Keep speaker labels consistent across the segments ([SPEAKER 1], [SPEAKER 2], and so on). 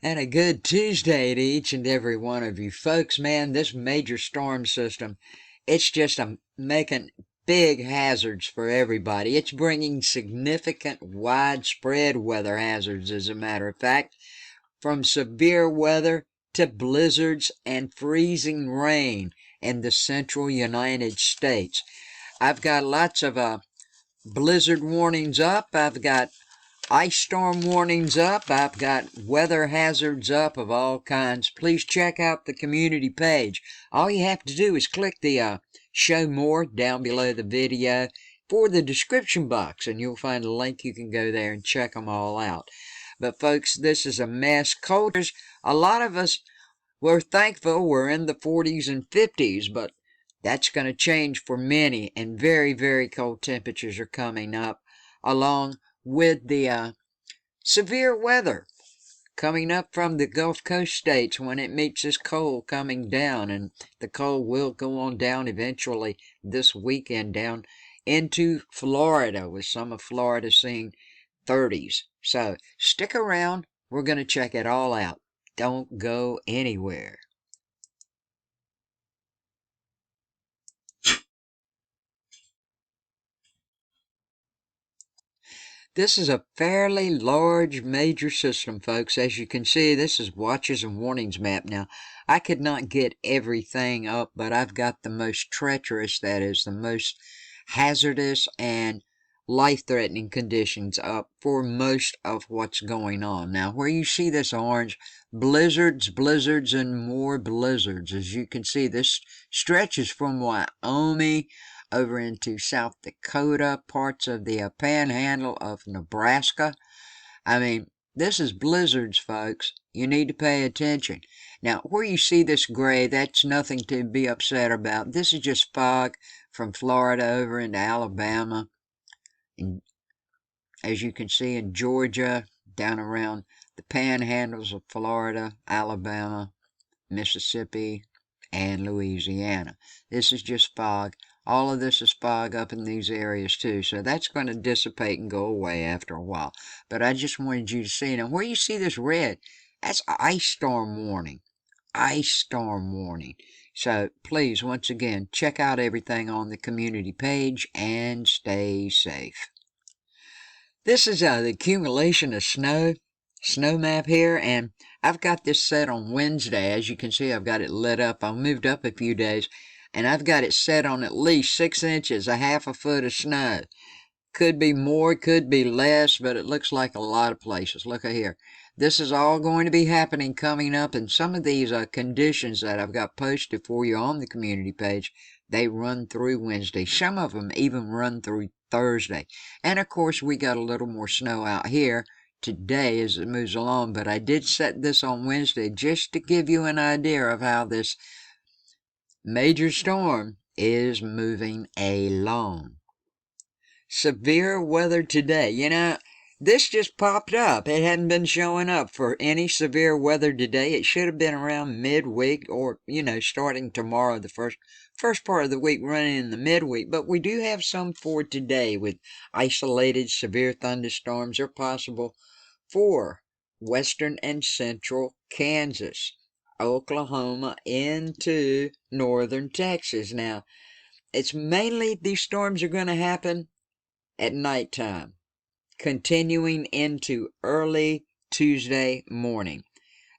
[SPEAKER 1] And a good Tuesday to each and every one of you folks. Man, this major storm system, it's just making big hazards for everybody. It's bringing significant widespread weather hazards, as a matter of fact, from severe weather to blizzards and freezing rain in the central United States. I've got lots of blizzard warnings up. I've got ice storm warnings up. I've got weather hazards up of all kinds. Please check out the community page. All you have to do is click the show more down below the video for the description box, and you'll find a link. You can go there and check them all out. But folks, this is a mess. Cold. A lot of us were thankful we're in the 40s and 50s, but that's going to change for many, and very, very cold temperatures are coming up along with the severe weather coming up from the Gulf Coast states when it meets this cold coming down, and the cold will go on down eventually this weekend down into Florida, with some of Florida seeing 30s. So stick around. We're going to check it all out. Don't go anywhere. This is a fairly large major system, folks. As you can see, this is watches and warnings map. Now, I could not get everything up, but I've got the most treacherous, that is, the most hazardous and life-threatening conditions up for most of what's going on. Now, where you see this orange, blizzards, and more blizzards. As you can see, this stretches from Wyoming over into South Dakota, parts of the panhandle of Nebraska. I mean, this is blizzards, folks. You need to pay attention. Now, where you see this gray, that's nothing to be upset about. This is just fog from Florida over into Alabama. And as you can see in Georgia, down around the panhandles of Florida, Alabama, Mississippi, and Louisiana. This is just fog. All of this is fog up in these areas too, so that's going to dissipate and go away after a while. But I just wanted you to see. Now, where you see this red, that's ice storm warning. Ice storm warning. So please, once again, check out everything on the community page and stay safe. This is the accumulation of snow map here, and I've got this set on Wednesday. As you can see, I've got it lit up. I moved up a few days, and I've got it set on at least 6 inches, a half a foot of snow. Could be more, could be less, but it looks like a lot of places. Look at here. This is all going to be happening coming up, and some of these conditions that I've got posted for you on the community page, they run through Wednesday. Some of them even run through Thursday. And of course, we got a little more snow out here today as it moves along, but I did set this on Wednesday just to give you an idea of how this major storm is moving along. Severe weather today. You know, this just popped up. It hadn't been showing up for any severe weather today. It should have been around midweek, or, starting tomorrow, the first part of the week, running in the midweek. But we do have some for today, with isolated severe thunderstorms are possible for western and central Kansas, Oklahoma, into northern Texas. Now, it's mainly these storms are going to happen at nighttime, continuing into early Tuesday morning.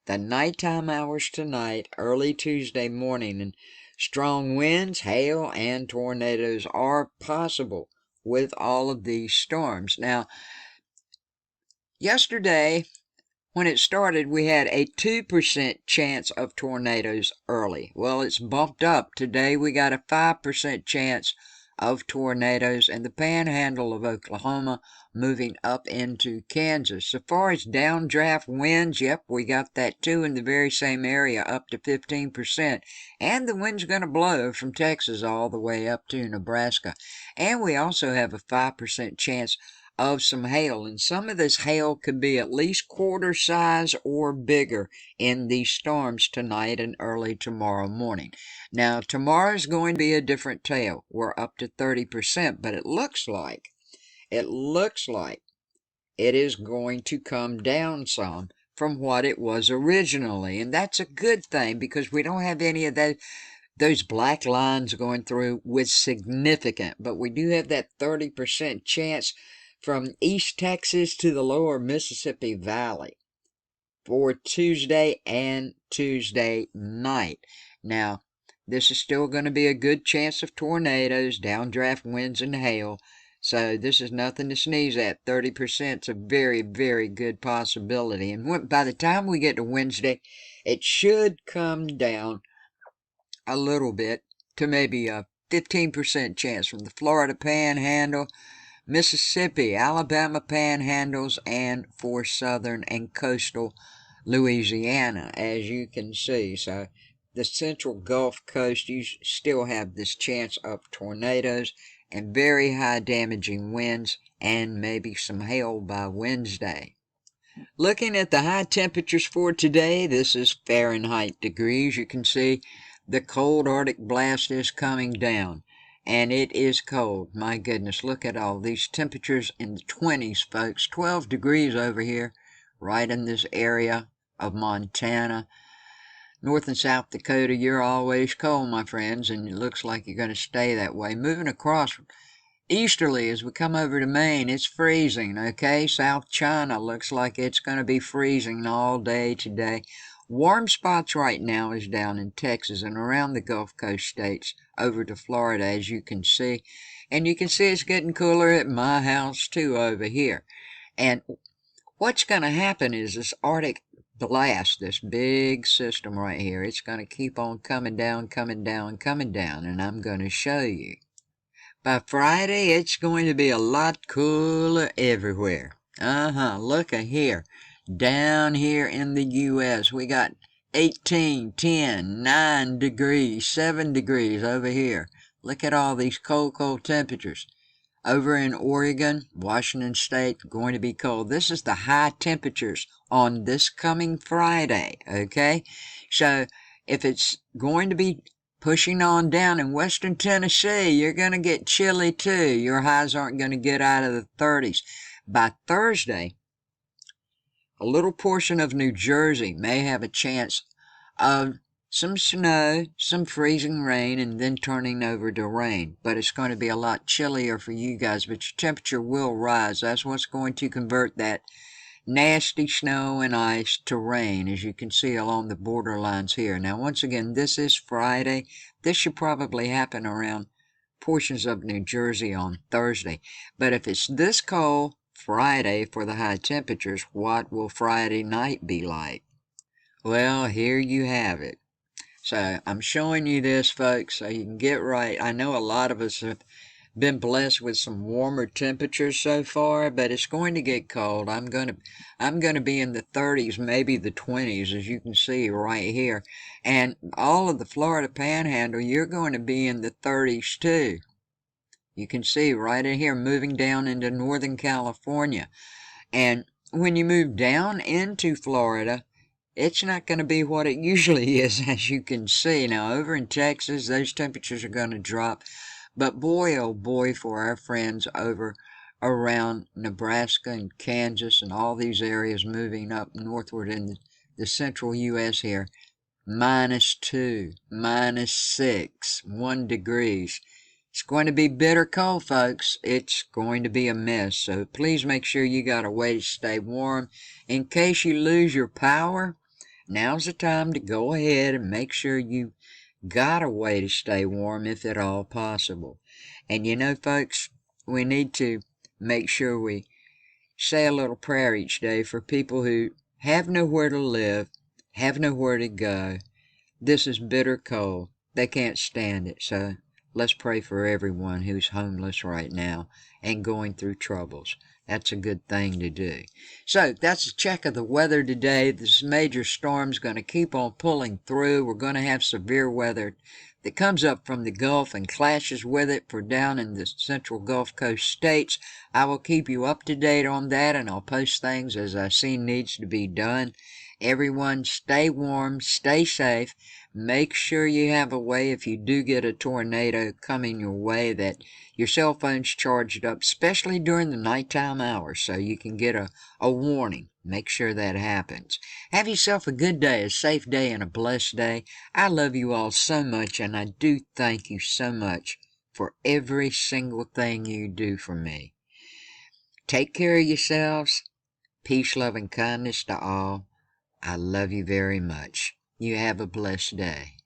[SPEAKER 1] The nighttime hours tonight, early Tuesday morning, and strong winds, hail, and tornadoes are possible with all of these storms. Now, yesterday, when it started, we had a 2% chance of tornadoes early. Well, it's bumped up. Today, we got a 5% chance of tornadoes in the panhandle of Oklahoma, moving up into Kansas. So far as downdraft winds, yep, we got that too in the very same area, up to 15%. And the wind's going to blow from Texas all the way up to Nebraska. And we also have a 5% chance of some hail, and some of this hail could be at least quarter size or bigger in these storms tonight and early tomorrow morning. Now, tomorrow's going to be a different tale. We're up to 30%, but it looks like it is going to come down some from what it was originally. And that's a good thing because we don't have any of those black lines going through with significant, but we do have that 30% chance from East Texas to the lower Mississippi Valley for Tuesday and Tuesday night. Now, this is still going to be a good chance of tornadoes, downdraft winds, and hail. So this is nothing to sneeze at. 30% is a very, very good possibility. And by the time we get to Wednesday, it should come down a little bit to maybe a 15% chance from the Florida Panhandle, Mississippi, Alabama Panhandles, and for southern and coastal Louisiana, as you can see. So the central Gulf Coast, you still have this chance of tornadoes and very high damaging winds and maybe some hail by Wednesday. Looking at the high temperatures for today, this is Fahrenheit degrees. You can see the cold Arctic blast is coming down, and it is cold. My goodness, look at all these temperatures in the 20s, folks. 12 degrees over here, right in this area of Montana. North and South Dakota, you're always cold, my friends, and it looks like you're going to stay that way. Moving across easterly as we come over to Maine, it's freezing, okay? South China looks like it's going to be freezing all day today. Warm spots right now is down in Texas and around the Gulf Coast states over to Florida, as you can see. And you can see it's getting cooler at my house too over here. And what's going to happen is this Arctic blast, this big system right here, it's going to keep on coming down, and I'm going to show you. By Friday, it's going to be a lot cooler everywhere. Look at here. Down here in the U.S., we got 18, 10, 9 degrees, 7 degrees over here. Look at all these cold, cold temperatures. Over in Oregon, Washington State, going to be cold. This is the high temperatures on this coming Friday, okay? So if it's going to be pushing on down in western Tennessee, you're going to get chilly too. Your highs aren't going to get out of the 30s. By Thursday, a little portion of New Jersey may have a chance of some snow, some freezing rain, and then turning over to rain. But it's going to be a lot chillier for you guys, but your temperature will rise. That's what's going to convert that nasty snow and ice to rain, as you can see along the borderlines here. Now, once again, this is Friday. This should probably happen around portions of New Jersey on Thursday. But if it's this cold Friday for the high temperatures, what will Friday night be like? Well, here you have it. So I'm showing you this, folks, so you can get right. I know a lot of us have been blessed with some warmer temperatures so far, but it's going to get cold. I'm going to be in the 30s, maybe the 20s, as you can see right here. And all of the Florida Panhandle, you're going to be in the 30s too. You can see right in here, moving down into Northern California. And when you move down into Florida, it's not going to be what it usually is, as you can see. Now, over in Texas, those temperatures are going to drop. But boy, oh boy, for our friends over around Nebraska and Kansas and all these areas moving up northward in the central U.S. here, -2, -6, 1 degrees. It's going to be bitter cold, folks. It's going to be a mess. So please make sure you got a way to stay warm. In case you lose your power, now's the time to go ahead and make sure you got a way to stay warm if at all possible. And you know, folks, we need to make sure we say a little prayer each day for people who have nowhere to live, have nowhere to go. This is bitter cold. They can't stand it. So let's pray for everyone who's homeless right now and going through troubles. That's a good thing to do. So that's a check of the weather today. This major storm's going to keep on pulling through. We're going to have severe weather that comes up from the Gulf and clashes with it for down in the central Gulf Coast states. I will keep you up to date on that, and I'll post things as I see needs to be done. Everyone, stay warm, stay safe. Make sure you have a way, if you do get a tornado coming your way, that your cell phone's charged up, especially during the nighttime hours, so you can get a warning. Make sure that happens. Have yourself a good day, a safe day, and a blessed day. I love you all so much, and I do thank you so much for every single thing you do for me. Take care of yourselves. Peace, love, and kindness to all. I love you very much. You have a blessed day.